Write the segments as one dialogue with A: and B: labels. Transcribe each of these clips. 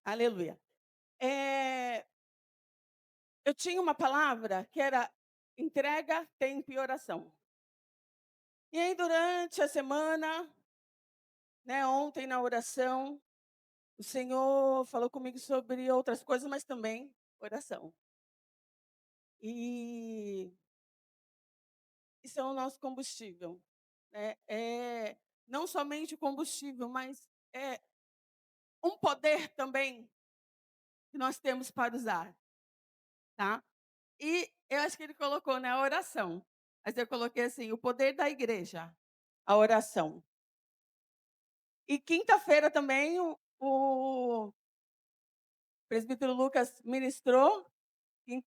A: Aleluia. Eh, eu tinha uma palavra que era entrega, tempo e oração. E aí durante a semana, né, ontem na oração, o Senhor falou comigo sobre outras coisas, mas também oração. E isso é o nosso combustível, né. Não somente o combustível, mas é um poder também que nós temos para usar, tá. E eu acho que ele colocou, né, a oração. Mas eu coloquei assim: o poder da igreja, a oração. E quinta-feira também o presbítero Lucas ministrou,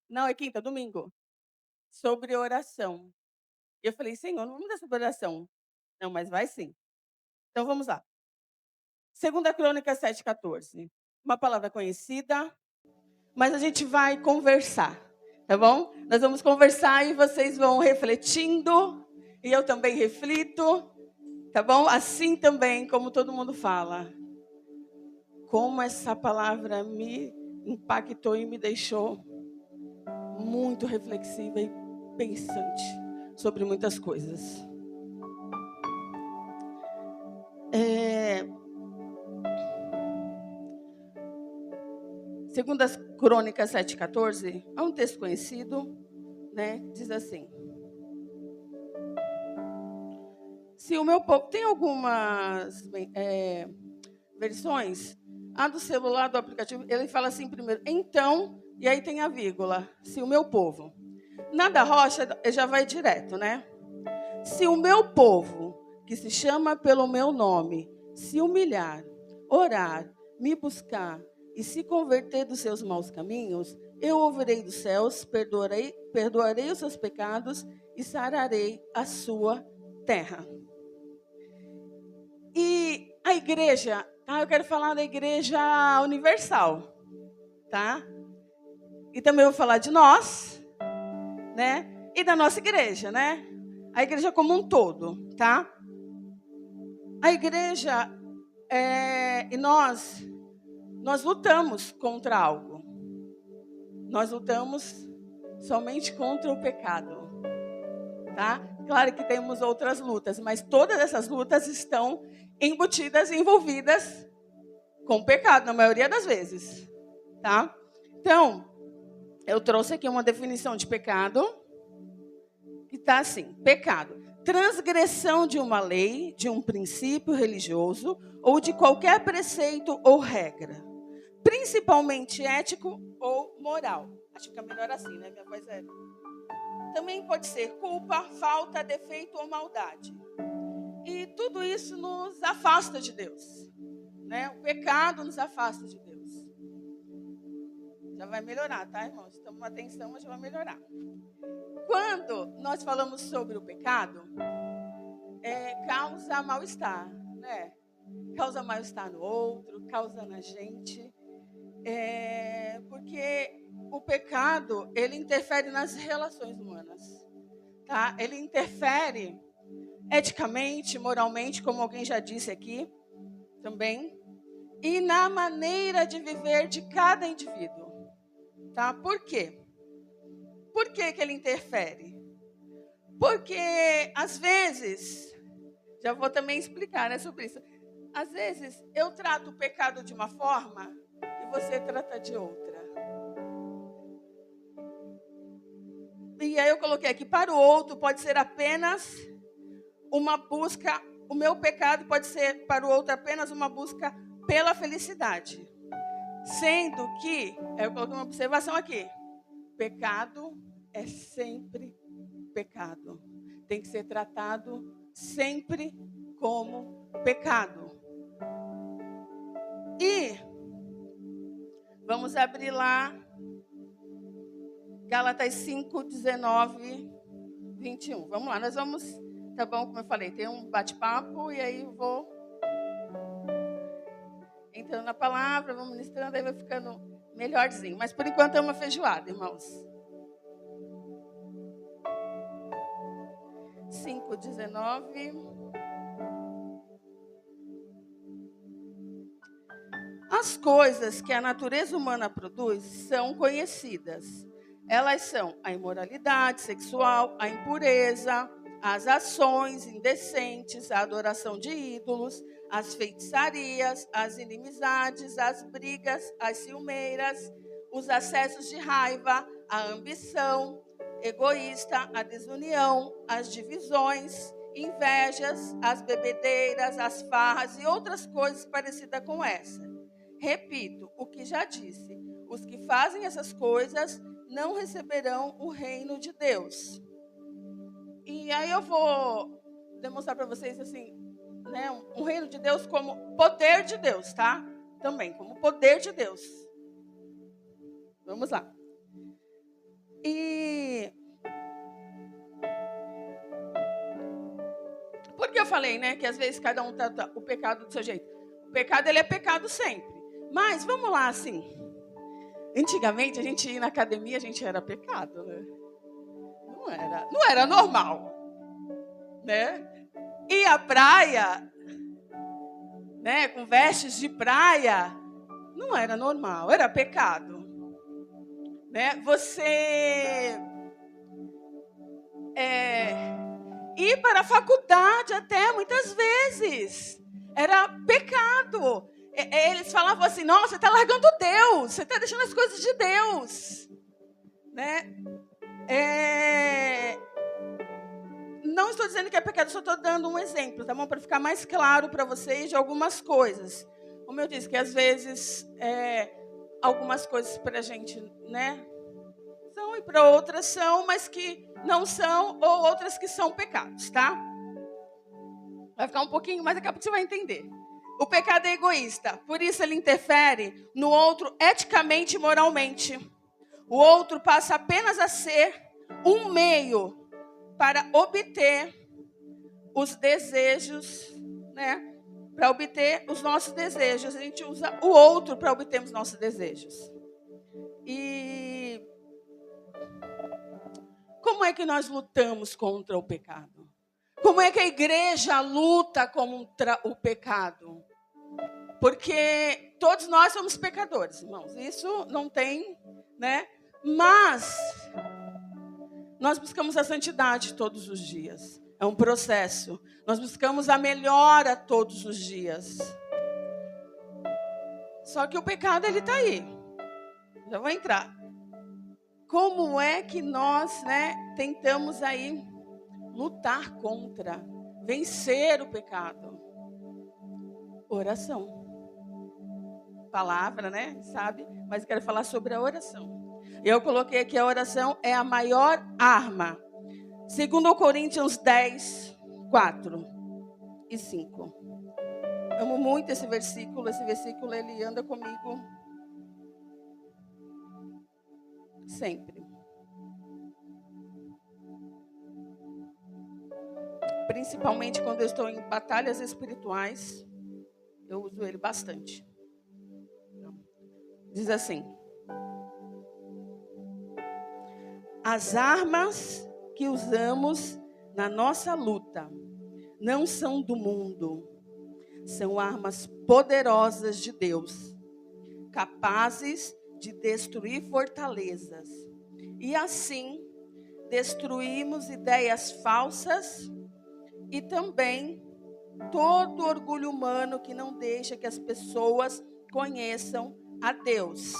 A: não, é quinta, domingo, sobre oração. E eu falei: "Senhor, não vamos dar sobre oração". "Não, mas vai sim". Então vamos lá. Segunda Crônicas 7:14. Uma palavra conhecida, mas a gente vai conversar, tá bom? Nós vamos conversar e vocês vão refletindo, e eu também reflito, tá bom? Assim também como todo mundo fala. Como essa palavra me impactou e me deixou muito reflexiva e pensante sobre muitas coisas. É, segundo as Crônicas 7:14, é um texto conhecido, né? Diz assim: se o meu povo tem algumas versões, a do celular, do aplicativo, ele fala assim primeiro, então, e aí tem a vírgula, se o meu povo. Na da rocha, já vai direto, né? Se o meu povo, que se chama pelo meu nome, se humilhar, orar, me buscar e se converter dos seus maus caminhos, eu ouvirei dos céus, perdoarei os seus pecados e sararei a sua terra. E a igreja, tá? Eu quero falar da igreja universal, tá? E também vou falar de nós, né? E da nossa igreja, né? A igreja como um todo, tá? A igreja e nós lutamos contra algo. Nós lutamos somente contra o pecado, tá? Claro que temos outras lutas, mas todas essas lutas estão embutidas, envolvidas com o pecado, na maioria das vezes, tá? Então, eu trouxe aqui uma definição de pecado, que está assim: pecado, transgressão de uma lei, de um princípio religioso ou de qualquer preceito ou regra, principalmente ético ou moral. Acho que é melhor assim, né? Minha voz é. Também pode ser culpa, falta, defeito ou maldade. E tudo isso nos afasta de Deus, né? O pecado nos afasta de Deus. Já vai melhorar, tá, irmãos? Estamos atenção, mas já vai melhorar. Quando nós falamos sobre o pecado, causa mal-estar, né? Causa mal-estar no outro, causa na gente. Porque o pecado, ele interfere nas relações humanas, tá? Ele interfere eticamente, moralmente, como alguém já disse aqui também, e na maneira de viver de cada indivíduo, tá? Por quê? Por que que ele interfere? Porque, às vezes, já vou também explicar, né, sobre isso. Às vezes, eu trato o pecado de uma forma e você trata de outra. E aí eu coloquei aqui, para o outro pode ser apenas uma busca, o meu pecado pode ser para o outro apenas uma busca pela felicidade. Sendo que, eu coloquei uma observação aqui, pecado é sempre pecado. Tem que ser tratado sempre como pecado. E vamos abrir lá Gálatas 5, 19, 21. Vamos lá, nós vamos, tá bom, como eu falei, tem um bate-papo e aí eu vou entrando na palavra, vamos ministrando, aí vai ficando melhorzinho. Mas por enquanto é uma feijoada, irmãos. 5, 19. As coisas que a natureza humana produz são conhecidas. Elas são a imoralidade sexual, a impureza, as ações indecentes, a adoração de ídolos, as feitiçarias, as inimizades, as brigas, as ciumeiras, os acessos de raiva, a ambição egoísta, a desunião, as divisões, invejas, as bebedeiras, as farras e outras coisas parecidas com essa. Repito o que já disse: os que fazem essas coisas não receberão o reino de Deus. E aí eu vou demonstrar para vocês assim, né, um reino de Deus como poder de Deus, tá? Também como poder de Deus. Vamos lá. E porque eu falei, né, que às vezes cada um trata o pecado do seu jeito. O pecado, ele é pecado sempre. Mas vamos lá, assim. Antigamente, a gente ia na academia, a gente era pecado, né? Não era normal, né? E a praia, né, com vestes de praia, não era normal, era pecado. Né? Você ir para a faculdade até muitas vezes era pecado. Eles falavam assim: nossa, você está largando Deus, você está deixando as coisas de Deus, né? Não estou dizendo que é pecado, só estou dando um exemplo, tá bom? Para ficar mais claro para vocês de algumas coisas. Como eu disse, que às vezes algumas coisas para a gente, né, são e para outras são, mas que não são, ou outras que são pecados, tá? Vai ficar um pouquinho, mas daqui a pouco você vai entender. O pecado é egoísta, por isso ele interfere no outro eticamente e moralmente. O outro passa apenas a ser um meio para obter os desejos, né? Para obter os nossos desejos. A gente usa o outro para obter os nossos desejos. E como é que nós lutamos contra o pecado? Como é que a igreja luta contra o pecado? Porque todos nós somos pecadores, irmãos. Isso não tem, né? Mas nós buscamos a santidade todos os dias. É um processo. Nós buscamos a melhora todos os dias. Só que o pecado, ele está aí. Já vou entrar. Como é que nós, né, tentamos aí lutar contra, vencer o pecado? Oração. Palavra, né? Sabe? Mas eu quero falar sobre a oração. Eu coloquei aqui: a oração é a maior arma. 2 Coríntios 10, 4 e 5. Amo muito esse versículo. Esse versículo, ele anda comigo sempre. Principalmente quando eu estou em batalhas espirituais, eu uso ele bastante. Diz assim: as armas que usamos na nossa luta não são do mundo, são armas poderosas de Deus, capazes de destruir fortalezas. E assim, destruímos ideias falsas e também todo orgulho humano que não deixa que as pessoas conheçam a Deus.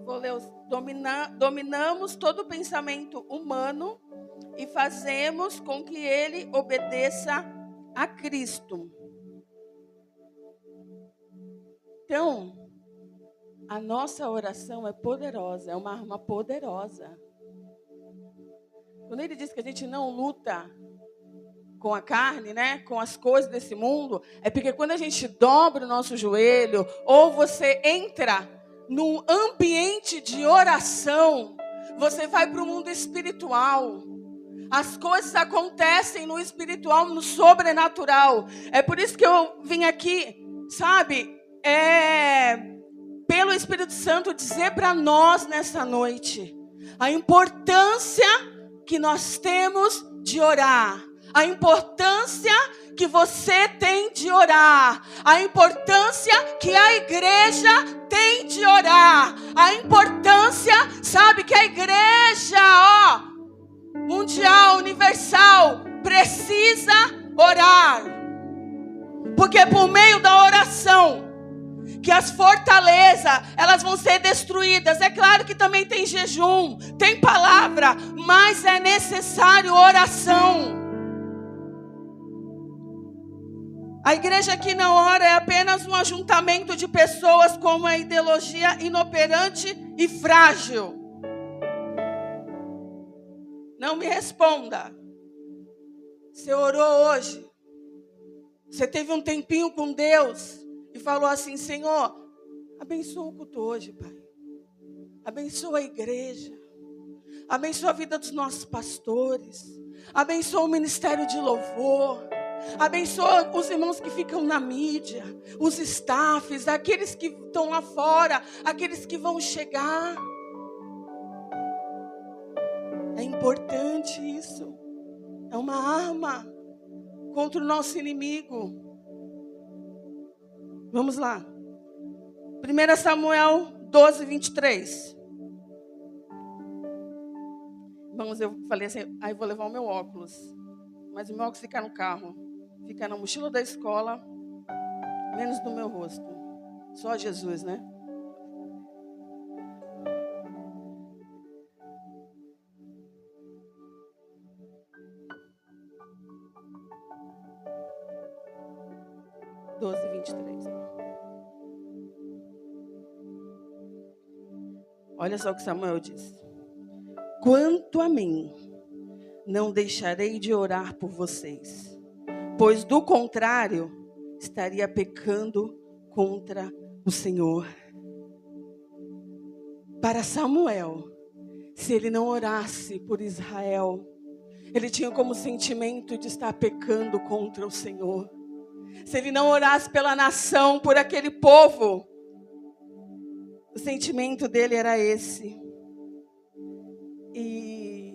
A: Vou ler dominamos todo o pensamento humano e fazemos com que ele obedeça a Cristo. Então, a nossa oração é poderosa, é uma arma poderosa. Quando ele diz que a gente não luta com a carne, né, com as coisas desse mundo, é porque quando a gente dobra o nosso joelho, ou você entra num ambiente de oração, você vai para o mundo espiritual. As coisas acontecem no espiritual, no sobrenatural. É por isso que eu vim aqui, sabe, pelo Espírito Santo dizer para nós nessa noite a importância que nós temos de orar, a importância que você tem de orar, a importância que a igreja tem de orar, a importância, sabe, que a igreja, mundial, universal, precisa orar. Porque é por meio da oração que as fortalezas, elas vão ser destruídas. É claro que também tem jejum, tem palavra, mas é necessário oração. A igreja que não ora é apenas um ajuntamento de pessoas com uma ideologia inoperante e frágil. Não me responda. Você orou hoje? Você teve um tempinho com Deus e falou assim: Senhor, abençoa o culto hoje, Pai. Abençoa a igreja. Abençoa a vida dos nossos pastores. Abençoa o ministério de louvor. Abençoa os irmãos que ficam na mídia, os staffs, aqueles que estão lá fora, aqueles que vão chegar. É importante isso. É uma arma contra o nosso inimigo. Vamos lá. 1 Samuel 12, 23. Vamos, eu falei assim, aí vou levar o meu óculos. Mas o meu óculos fica no carro. Fica na mochila da escola, menos no meu rosto. Só Jesus, né? Doze, 23. Olha só o que Samuel diz. Quanto a mim, não deixarei de orar por vocês, pois do contrário, estaria pecando contra o Senhor. Para Samuel, se ele não orasse por Israel, ele tinha como sentimento de estar pecando contra o Senhor. Se ele não orasse pela nação, por aquele povo, o sentimento dele era esse. E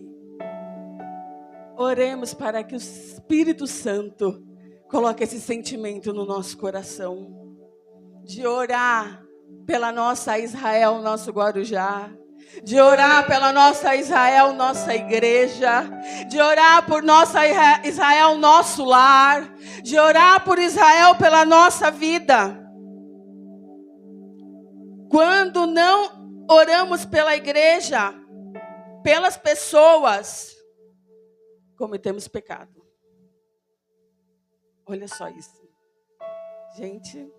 A: oremos para que o Espírito Santo coloque esse sentimento no nosso coração. De orar pela nossa Israel, nosso Guarujá. De orar pela nossa Israel, nossa igreja. De orar por nossa Israel, nosso lar. De orar por Israel pela nossa vida. Quando não oramos pela igreja, pelas pessoas, cometemos pecado. Olha só isso. Gente,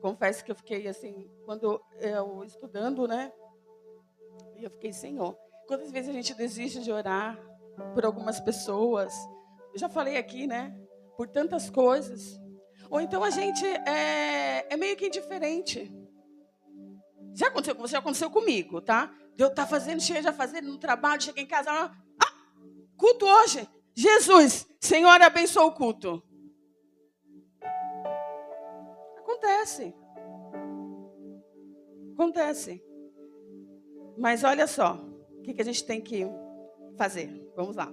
A: confesso que eu fiquei assim, quando eu estudando, né? Eu fiquei, Senhor, quantas vezes a gente desiste de orar por algumas pessoas? Eu já falei aqui, né? Por tantas coisas. Ou então a gente é meio que indiferente. Já aconteceu com você, já aconteceu comigo, tá? Eu estar fazendo, cheia já fazendo no trabalho, cheguei em casa, culto hoje. Jesus, Senhor, abençoa o culto. Acontece. Mas olha só, o que a gente tem que fazer? Vamos lá.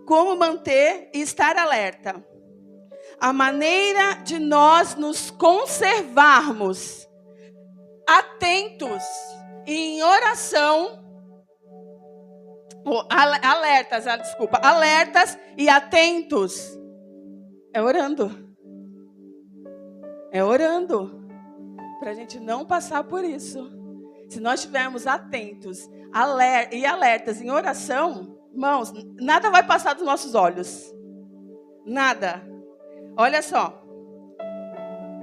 A: Como manter e estar alerta? A maneira de nós nos conservarmos atentos e em oração, alertas e atentos, é orando. Para a gente não passar por isso. Se nós estivermos atentos e alertas em oração, irmãos, nada vai passar dos nossos olhos. Nada. Olha só.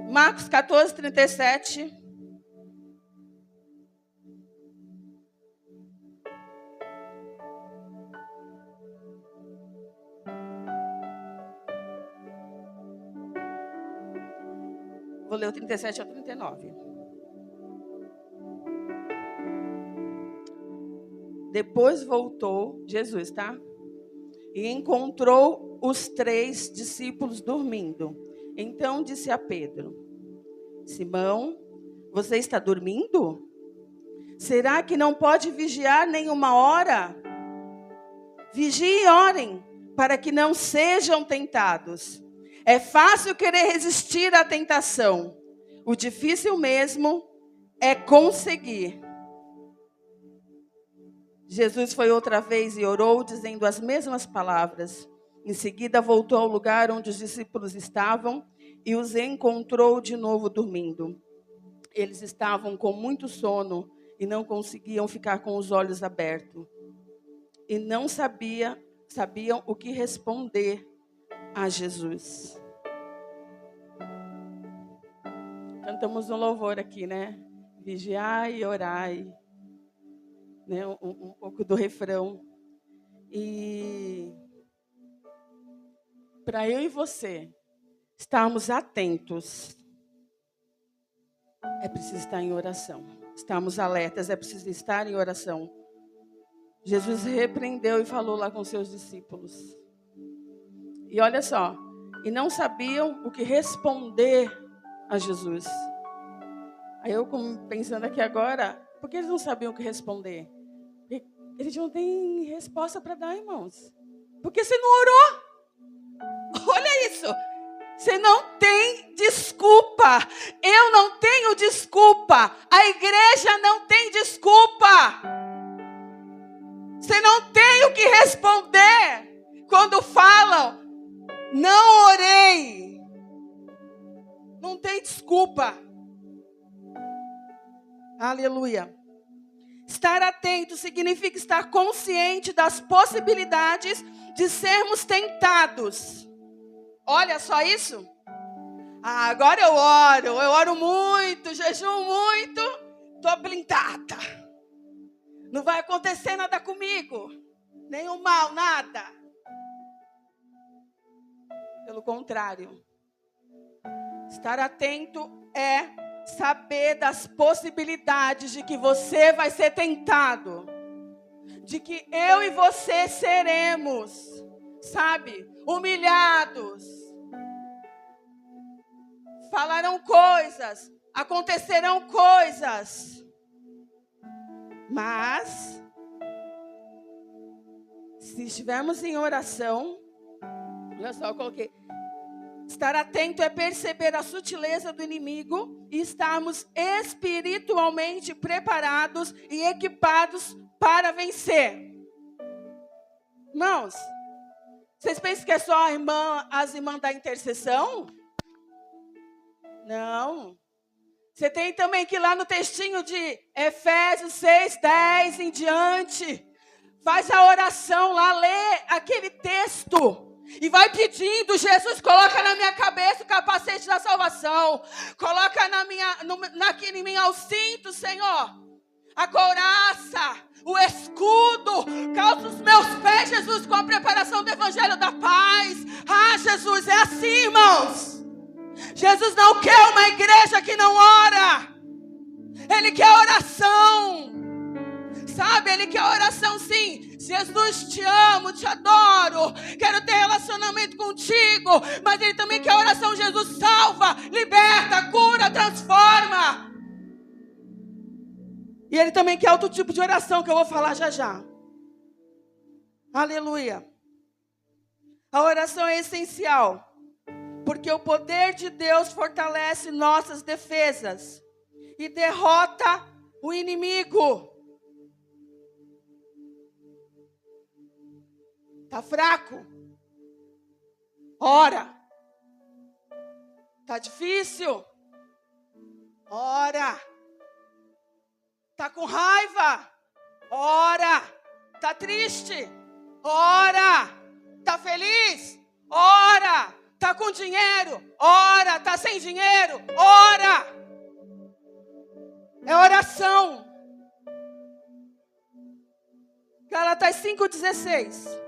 A: Marcos 14, 37. Vou ler o 37 ao 39. Depois voltou Jesus, tá? E encontrou os 3 discípulos dormindo. Então disse a Pedro: Simão, você está dormindo? Será que não pode vigiar nem uma hora? Vigiem e orem, para que não sejam tentados. É fácil querer resistir à tentação. O difícil mesmo é conseguir. Jesus foi outra vez e orou, dizendo as mesmas palavras. Em seguida, voltou ao lugar onde os discípulos estavam e os encontrou de novo dormindo. Eles estavam com muito sono e não conseguiam ficar com os olhos abertos. E não sabiam o que responder a Jesus. Cantamos um louvor aqui, né? Vigiai e orai. Né? Um pouco do refrão. E para eu e você estarmos atentos, é preciso estar em oração. Estarmos alertas, é preciso estar em oração. Jesus repreendeu e falou lá com seus discípulos. E olha só, e não sabiam o que responder a Jesus. Aí eu pensando aqui agora, por que eles não sabiam o que responder? Porque eles não têm resposta para dar, irmãos. Porque você não orou. Olha isso. Você não tem desculpa. Eu não tenho desculpa. A igreja não tem desculpa. Você não tem o que responder quando falam, não orei. Não tem desculpa. Aleluia. Estar atento significa estar consciente das possibilidades de sermos tentados. Olha só isso. Agora eu oro muito, jejum muito, estou blindada. Não vai acontecer nada comigo, nenhum mal, nada. Pelo contrário, estar atento é saber das possibilidades de que você vai ser tentado, de que eu e você seremos, sabe, humilhados. Falarão coisas, acontecerão coisas, mas se estivermos em oração, olha só, eu coloquei. Estar atento é perceber a sutileza do inimigo e estarmos espiritualmente preparados e equipados para vencer. Irmãos, vocês pensam que é só as irmãs da intercessão? Não. Você tem também que ir lá no textinho de Efésios 6:10 em diante. Faz a oração lá, lê aquele texto. E vai pedindo, Jesus, coloca na minha cabeça o capacete da salvação. Coloca aqui em mim ao cinto, Senhor. A couraça, o escudo. Calça os meus pés, Jesus, com a preparação do evangelho da paz. Ah, Jesus, é assim, irmãos. Jesus não quer uma igreja que não ora. Ele quer oração. Sabe, Ele quer oração sim. Jesus, te amo, te adoro. Quero ter relacionamento contigo. Mas Ele também quer oração. Jesus, salva, liberta, cura, transforma. E Ele também quer outro tipo de oração que eu vou falar já já. Aleluia. A oração é essencial. Porque o poder de Deus fortalece nossas defesas e derrota o inimigo. Tá fraco? Ora. Tá difícil? Ora. Tá com raiva? Ora. Tá triste? Ora. Tá feliz? Ora. Tá com dinheiro? Ora. Tá sem dinheiro? Ora. É oração. Gálatas 5:16.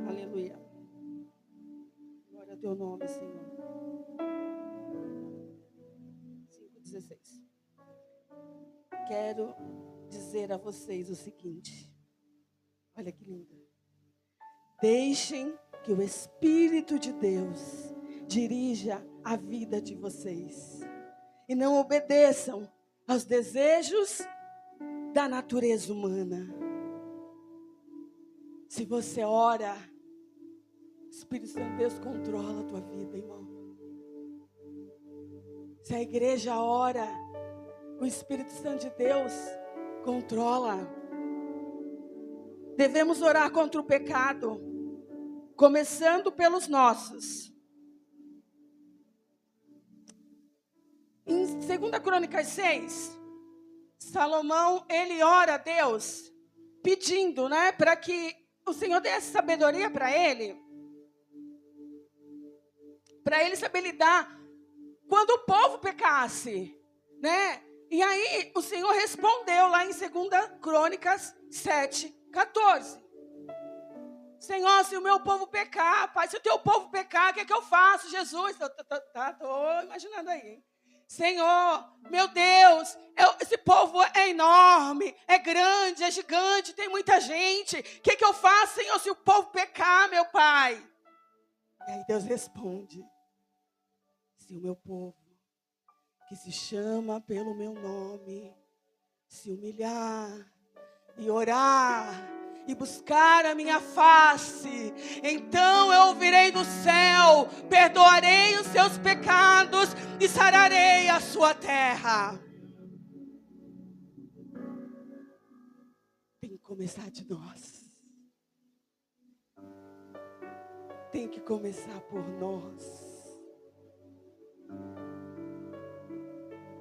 A: Aleluia. Glória ao teu nome, Senhor. 5:16. Quero dizer a vocês o seguinte. Olha que lindo. Deixem que o Espírito de Deus dirija a vida de vocês. E não obedeçam aos desejos da natureza humana. Se você ora, o Espírito Santo de Deus controla a tua vida, irmão. Se a igreja ora, o Espírito Santo de Deus controla. Devemos orar contra o pecado, começando pelos nossos. Em 2 Crônicas 6, Salomão, ele ora a Deus, pedindo, para que o Senhor desse sabedoria para ele saber lidar quando o povo pecasse, E aí o Senhor respondeu lá em 2 Crônicas 7:14. Senhor, se o meu povo pecar, Pai, se o teu povo pecar, o que é que eu faço, Jesus? Estou imaginando aí, hein? Senhor, meu Deus, esse povo é enorme, é grande, é gigante, tem muita gente. O que é que eu faço, Senhor, se o povo pecar, meu Pai? E aí Deus responde: se o meu povo, que se chama pelo meu nome, se humilhar e orar e buscar a minha face, então eu ouvirei do céu, perdoarei os seus pecados e sararei a sua terra. Tem que começar de nós. Tem que começar por nós.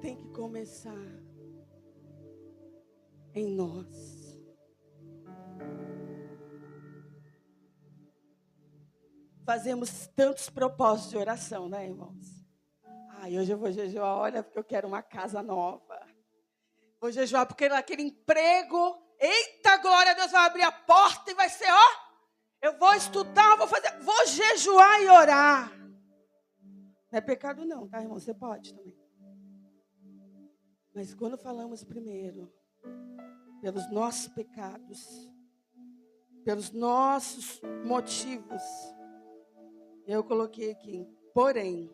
A: Tem que começar em nós. Fazemos tantos propósitos de oração, irmãos? Hoje eu vou jejuar, olha, porque eu quero uma casa nova. Vou jejuar porque aquele emprego, eita glória, Deus vai abrir a porta e vai ser, eu vou estudar, vou jejuar e orar. Não é pecado não, tá, irmão? Você pode também. Mas quando falamos primeiro pelos nossos pecados, pelos nossos motivos, eu coloquei aqui, porém,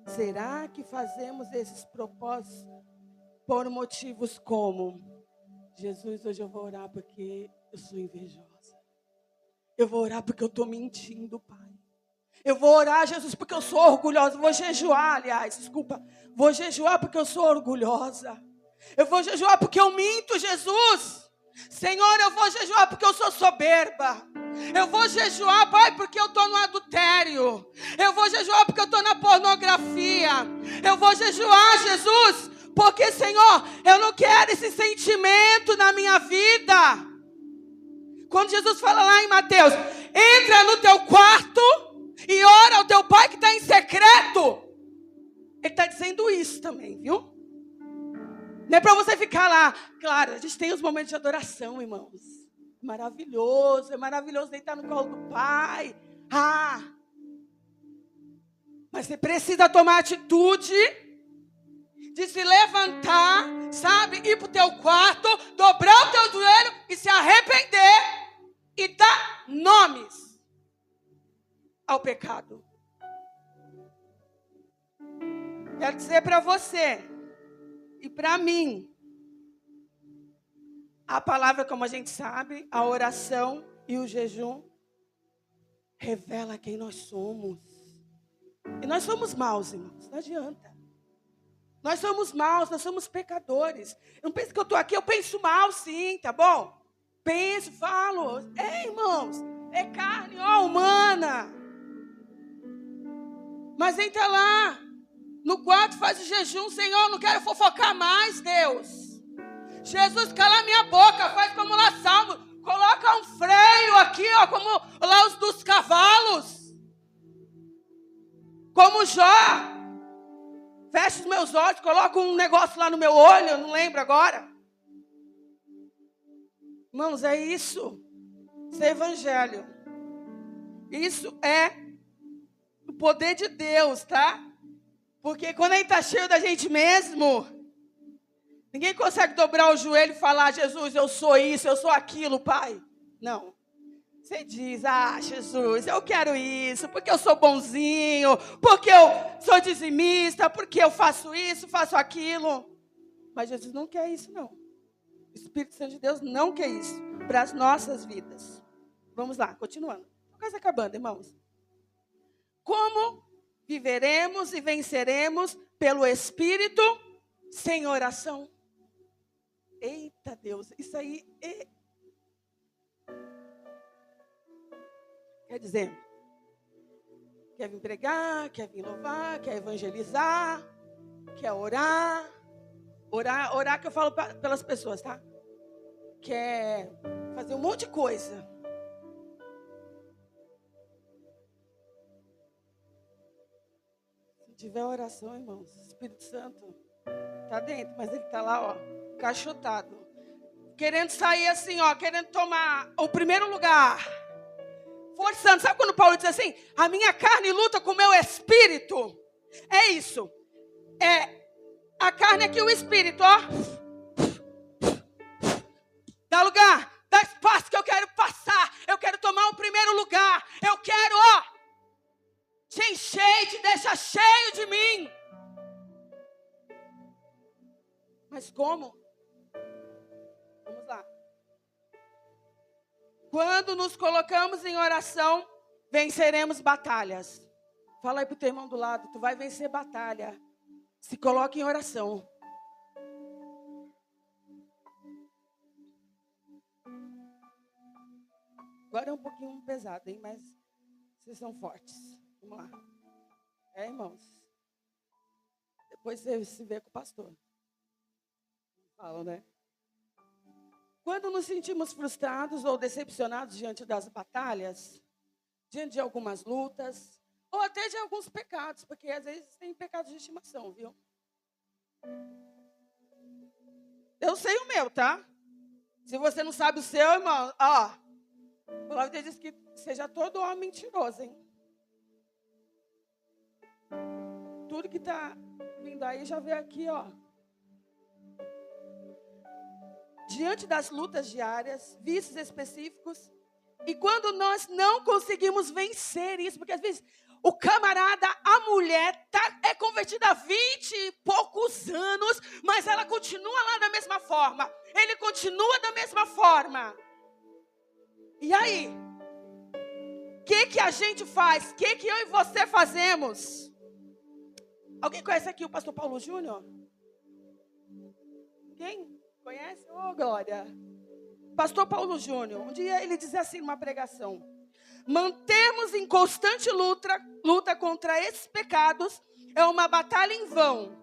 A: será que fazemos esses propósitos por motivos como: Jesus, hoje eu vou orar porque eu sou invejosa. Eu vou orar porque eu estou mentindo, Pai. Eu vou orar, Jesus, porque eu sou orgulhosa. Vou jejuar, vou jejuar porque eu sou orgulhosa. Eu vou jejuar porque eu minto, Jesus. Senhor, eu vou jejuar porque eu sou soberba. Eu vou jejuar, Pai, porque eu estou no adultério. Eu vou jejuar porque eu estou na pornografia. Eu vou jejuar, Jesus, porque, Senhor, eu não quero esse sentimento na minha vida. Quando Jesus fala lá em Mateus: entra no teu quarto e ora ao teu Pai que está em secreto. Ele está dizendo isso também, viu? Não é para você ficar lá. Claro, a gente tem os momentos de adoração, irmãos. É maravilhoso deitar no colo do Pai. Mas você precisa tomar atitude de se levantar, ir para o teu quarto, dobrar o teu joelho e se arrepender e dar nomes ao pecado. Quero dizer para você e para mim, a palavra, como a gente sabe, a oração e o jejum revela quem nós somos. E nós somos maus, irmãos, não adianta. Nós somos maus, nós somos pecadores. Eu não penso que eu estou aqui, eu penso mal sim, tá bom? Penso, falo. Irmãos, é carne humana. Mas entra lá, no quarto faz o jejum. Senhor, não quero fofocar mais, Deus. Jesus, cala minha boca, faz como lá Salmo. Coloca um freio aqui, como lá os dos cavalos. Como Jó. Fecha os meus olhos, coloca um negócio lá no meu olho, eu não lembro agora. Irmãos, é isso. Isso é evangelho. Isso é o poder de Deus, tá? Porque quando a gente está cheio da gente mesmo, ninguém consegue dobrar o joelho e falar: Jesus, eu sou isso, eu sou aquilo, Pai. Não. Você diz, Jesus, eu quero isso, porque eu sou bonzinho, porque eu sou dizimista, porque eu faço isso, faço aquilo. Mas Jesus não quer isso, não. O Espírito Santo de Deus não quer isso para as nossas vidas. Vamos lá, continuando. Estou quase acabando, irmãos. Como viveremos e venceremos pelo Espírito sem oração? Eita Deus, isso aí é... Quer dizer, quer vir pregar, quer vir louvar, quer evangelizar, quer orar. Orar que eu falo pelas pessoas, tá? Quer fazer um monte de coisa. Se tiver oração, irmãos, o Espírito Santo está dentro, mas ele está lá, ó, cachotado. Querendo sair assim, ó, querendo tomar o primeiro lugar. Forçando. Sabe quando Paulo diz assim? A minha carne luta com o meu espírito. É isso. A carne aqui, o espírito, ó. Dá lugar, dá espaço que eu quero passar. Eu quero tomar o primeiro lugar. Eu quero, ó, te encher, te deixar cheio de mim. Mas como? Vamos lá. Quando nos colocamos em oração, venceremos batalhas. Fala aí pro teu irmão do lado, tu vai vencer batalha. Se coloque em oração. Agora é um pouquinho pesado, hein? Mas vocês são fortes. Vamos lá. Irmãos. Depois você se vê com o pastor. Falam, né? Quando nos sentimos frustrados ou decepcionados diante das batalhas, diante de algumas lutas, ou até de alguns pecados, porque às vezes tem pecados de estimação, viu? Eu sei o meu, tá? Se você não sabe o seu, irmão, ó, a palavra de Deus diz que seja todo homem mentiroso, hein? Tudo que tá vindo aí já veio aqui, ó. Diante das lutas diárias, vícios específicos, e quando nós não conseguimos vencer isso, porque às vezes o camarada, a mulher, é convertida há 20 e poucos anos, mas ela continua lá da mesma forma, ele continua da mesma forma. E aí? O que a gente faz? O que eu e você fazemos? Alguém conhece aqui o pastor Paulo Júnior? Quem? Conhece? Ô, glória. Pastor Paulo Júnior, um dia ele dizia assim numa pregação: mantermos em constante luta contra esses pecados é uma batalha em vão.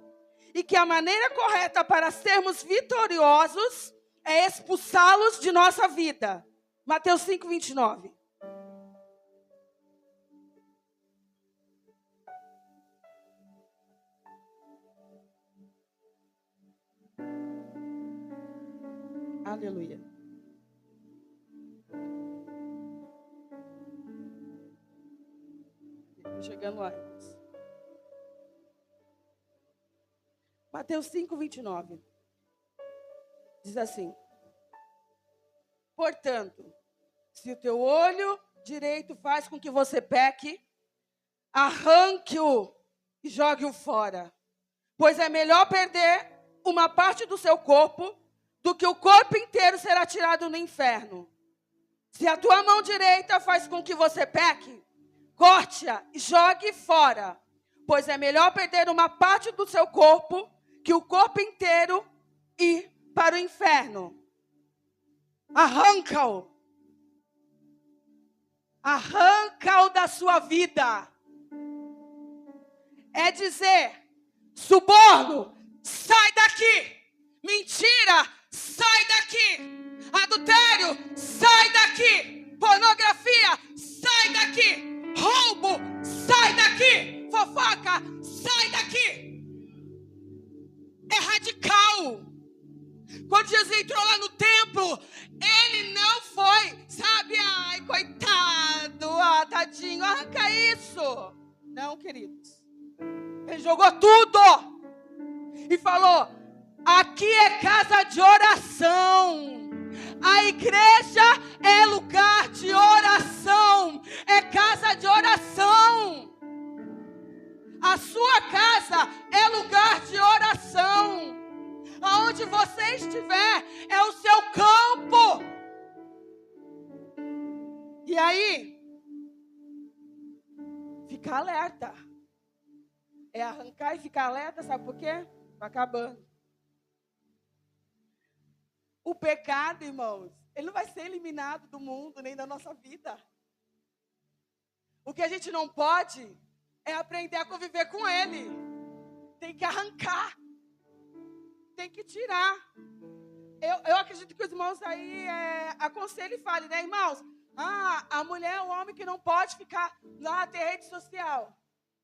A: E que a maneira correta para sermos vitoriosos é expulsá-los de nossa vida. Mateus 5, 29. Aleluia. Estou chegando lá. Mateus 5, 29. Diz assim: portanto, se o teu olho direito faz com que você peque, arranque-o e jogue-o fora. Pois é melhor perder uma parte do seu corpo do que o corpo inteiro será tirado no inferno. Se a tua mão direita faz com que você peque, corte-a e jogue fora. Pois é melhor perder uma parte do seu corpo que o corpo inteiro ir para o inferno. Arranca-o. Arranca-o da sua vida. É dizer: suborno, sai daqui. Mentira, sai daqui. Adultério, sai daqui. Pornografia, sai daqui. Roubo, sai daqui. Fofoca, sai daqui. É radical. Quando Jesus entrou lá no templo, ele não foi, sabe, ai, coitado, tadinho, arranca isso. Não, queridos. Ele jogou tudo e falou: aqui é casa de oração. A igreja é lugar de oração. sua casa é lugar de oração. Aonde você estiver é o seu campo. E aí, ficar alerta. É arrancar e ficar alerta, sabe por quê? Está acabando. O pecado, irmãos, ele não vai ser eliminado do mundo, nem da nossa vida. O que a gente não pode é aprender a conviver com ele. Tem que arrancar. Tem que tirar. Eu acredito que os irmãos aí aconselhem e falem, né, irmãos? A mulher é um homem que não pode ficar lá, ter rede social.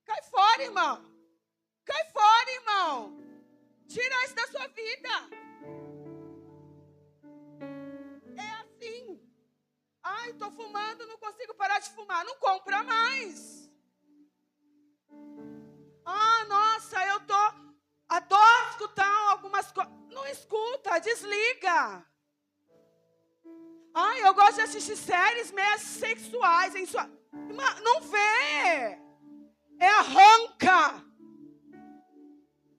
A: Cai fora, irmão. Cai fora, irmão. Tira isso da sua vida. É assim. Ai, estou fumando, não consigo parar de fumar. Não compra mais. Nossa, adoro escutar algumas coisas. Não escuta, desliga. Eu gosto de assistir séries meio sexuais. Não vê. Arranca.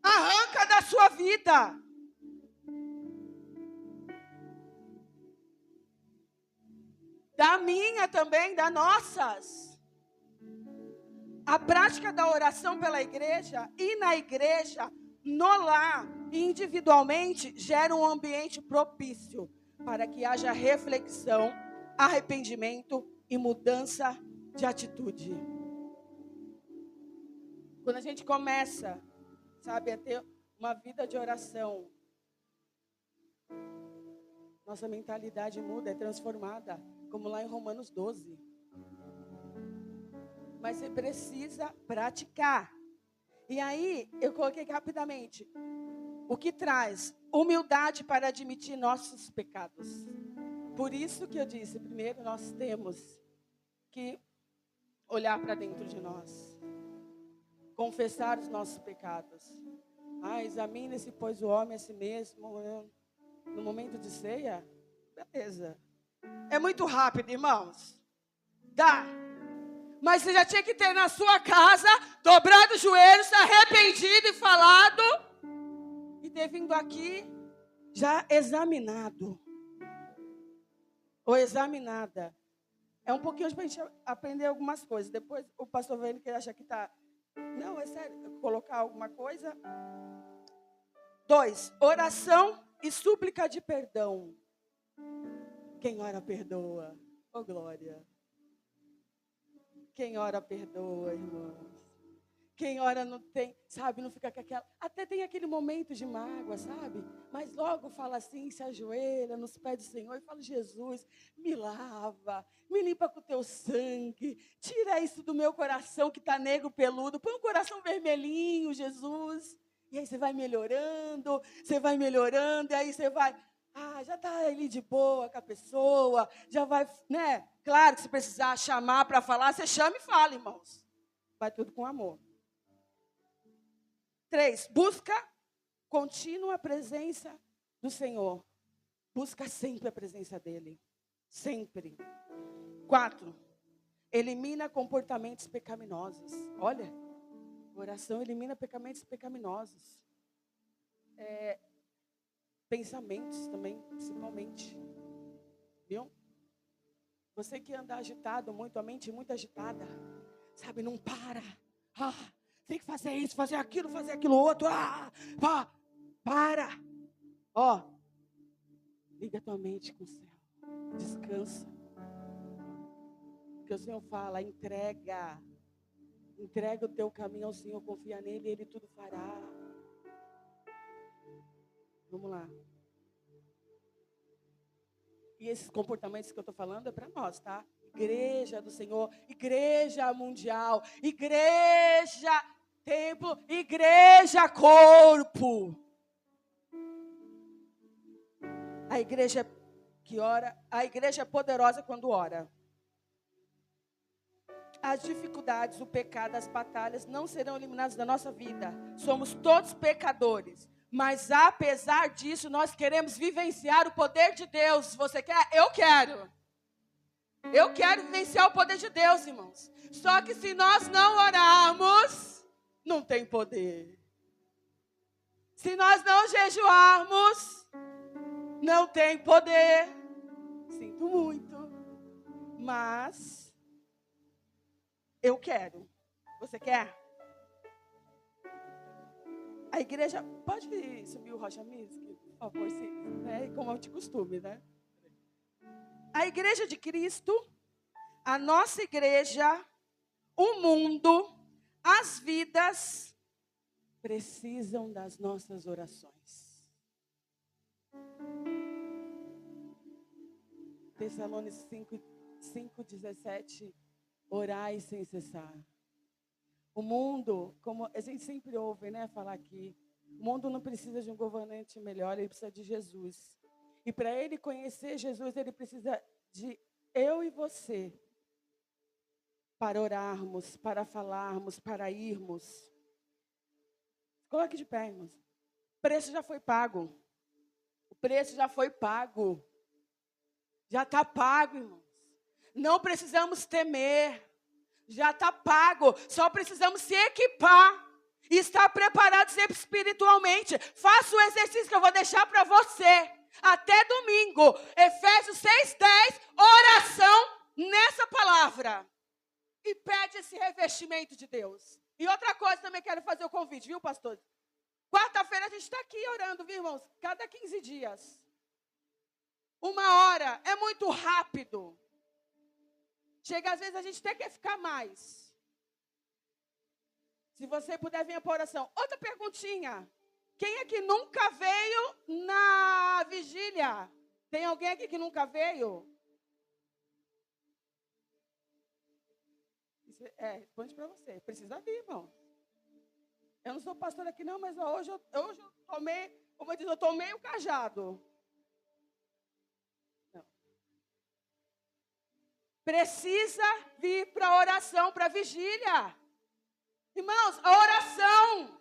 A: Arranca da sua vida. Da minha também, das nossas. A prática da oração pela igreja e na igreja, no lar e individualmente, gera um ambiente propício para que haja reflexão, arrependimento e mudança de atitude. Quando a gente começa, sabe, a ter uma vida de oração, nossa mentalidade muda, é transformada, como lá em Romanos 12. Mas você precisa praticar. E aí, eu coloquei rapidamente, o que traz humildade para admitir nossos pecados. Por isso que eu disse, primeiro nós temos que olhar para dentro de nós. Confessar os nossos pecados. Examine-se, pois, o homem a si mesmo. No momento de ceia, beleza. É muito rápido, irmãos. Dá. Mas você já tinha que ter na sua casa, dobrado os joelhos, se arrependido e falado. E ter vindo aqui, já examinado. Ou examinada. É um pouquinho para a gente aprender algumas coisas. Depois o pastor vendo que ele acha que está... Não, é sério. Colocar alguma coisa. 2. Oração e súplica de perdão. Quem ora, perdoa. Oh, glória. Quem ora, perdoa, irmãos. Quem ora não tem, sabe, não fica com aquela... Até tem aquele momento de mágoa, sabe? Mas logo fala assim, se ajoelha nos pés do Senhor e fala, Jesus, me lava, me limpa com o teu sangue. Tira isso do meu coração que está negro, peludo. Põe um coração vermelhinho, Jesus. E aí você vai melhorando, e aí você vai... já está ali de boa com a pessoa, já vai, né? Claro que se precisar chamar para falar, você chama e fala, irmãos. Vai tudo com amor. 3, busca contínua a presença do Senhor. Busca sempre a presença dEle. Sempre. 4, elimina comportamentos pecaminosos. Olha, oração elimina pensamentos pecaminosos. Pensamentos também, principalmente. Viu? Você que anda agitado muito, a mente muito agitada, sabe, não para. Tem que fazer isso, fazer aquilo outro. Para. Liga tua mente com o céu. Descansa. Porque o Senhor fala, entrega o teu caminho ao Senhor, confia nele e Ele tudo fará. Vamos lá. E esses comportamentos que eu estou falando é para nós, tá? Igreja do Senhor, igreja mundial, igreja templo, igreja corpo. A igreja que ora, a igreja é poderosa quando ora. As dificuldades, o pecado, as batalhas não serão eliminadas da nossa vida. Somos todos pecadores. Mas apesar disso, nós queremos vivenciar o poder de Deus. Você quer? Eu quero. Eu quero vivenciar o poder de Deus, irmãos. Só que se nós não orarmos, não tem poder. Se nós não jejuarmos, não tem poder. Sinto muito, mas eu quero. Você quer? A igreja, pode subir o Rocha Music? Por favor, né? Como é de costume, né? A igreja de Cristo, a nossa igreja, o mundo, as vidas, precisam das nossas orações. Tessalonicenses 5:17, orai sem cessar. O mundo, como a gente sempre ouve, né, falar aqui, o mundo não precisa de um governante melhor, ele precisa de Jesus. E para ele conhecer Jesus, ele precisa de eu e você, para orarmos, para falarmos, para irmos. Coloque de pé, irmãos. O preço já foi pago. O preço já foi pago. Já está pago, irmãos. Não precisamos temer. Já está pago. Só precisamos se equipar e estar preparados espiritualmente. Faça o exercício que eu vou deixar para você. Até domingo. Efésios 6:10. Oração nessa palavra. E pede esse revestimento de Deus. E outra coisa, também quero fazer o convite, viu, pastor? Quarta-feira a gente está aqui orando, viu, irmãos? Cada 15 dias. 1 hora. É muito rápido. Chega, às vezes, a gente tem que ficar mais. Se você puder vir para a oração. Outra perguntinha. Quem aqui nunca veio na vigília? Tem alguém aqui que nunca veio? Responde para você. Precisa vir, irmão. Eu não sou pastor aqui não, mas hoje eu tomei, como eu disse, eu tomei o cajado. Não. Precisa vir para a oração, para a vigília. Irmãos, a oração.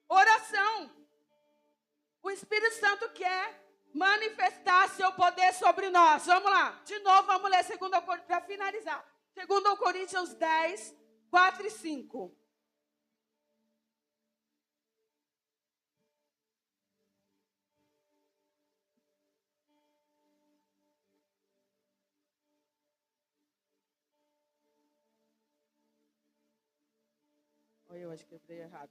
A: Oração. O Espírito Santo quer manifestar seu poder sobre nós. Vamos lá. De novo, vamos ler 2 Coríntios, para finalizar. 2 Coríntios 10, 4 e 5. Eu acho que eu falei errado.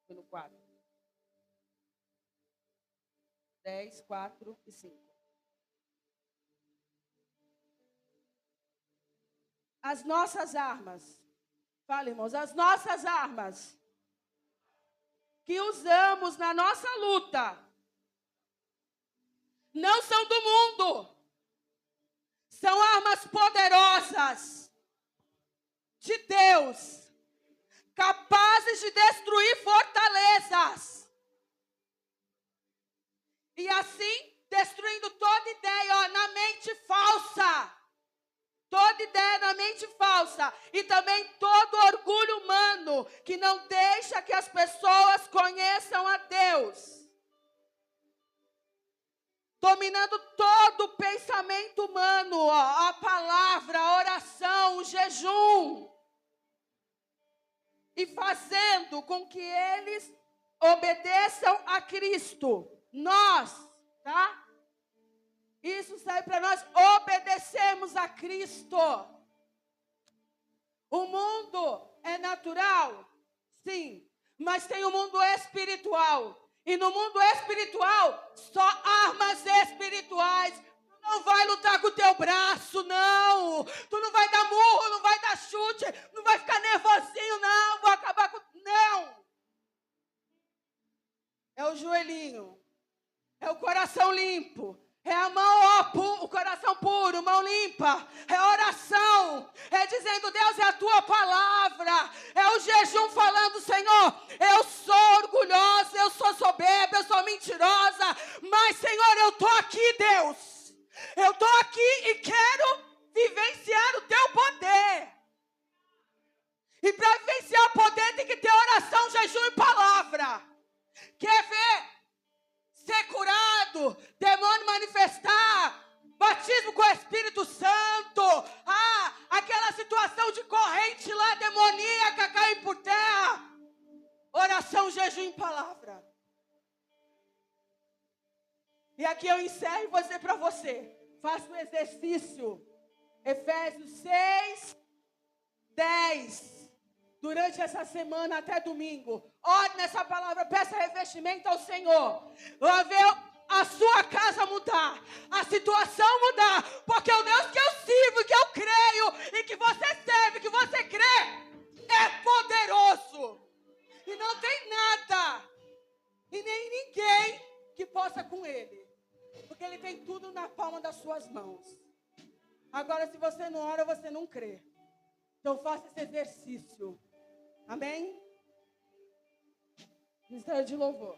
A: Foi no 4. 10, 4 e 5. As nossas armas. Fala, irmãos, as nossas armas que usamos na nossa luta não são do mundo. São armas poderosas de Deus, capazes de destruir fortalezas. E assim, destruindo toda ideia na mente falsa. Toda ideia na mente falsa. E também todo orgulho humano que não deixa que as pessoas conheçam a Deus. Dominando todo o pensamento humano, a palavra, a oração, o jejum. E fazendo com que eles obedeçam a Cristo. Nós, tá? Isso serve para nós obedecermos a Cristo. O mundo é natural? Sim. Mas tem o mundo espiritual. E no mundo espiritual, só armas espirituais. Tu não vai lutar com o teu braço, não. Tu não vai dar murro, não vai dar chute, não vai ficar nervosinho, não. Vou acabar com... Não. É o joelhinho. É o coração limpo. É a mão, o coração puro, mão limpa. É oração. É dizendo, Deus, é a tua palavra. É o jejum falando, Senhor, eu sou orgulhosa, eu sou soberba, eu sou mentirosa. Mas, Senhor, eu estou aqui, Deus. Eu estou aqui e quero vivenciar o teu poder. E para vivenciar o poder tem que ter oração, jejum e palavra. Quer ver? Ser curado, demônio manifestar, batismo com o Espírito Santo, aquela situação de correr demoníaca cair por terra. Oração, jejum e palavra. E aqui eu encerro e vou dizer para você. Faça um exercício. Efésios 6, 10. Durante essa semana até domingo. Ore nessa palavra. Peça revestimento ao Senhor. Vai ver a sua casa mudar. A situação mudar. Porque o Deus que eu sirvo, que eu creio, e que você serve, que você crê, é poderoso. E não tem nada. E nem ninguém que possa com Ele. Porque Ele tem tudo na palma das suas mãos. Agora, se você não ora, você não crê. Então, faça esse exercício. Amém? Ministério de louvor.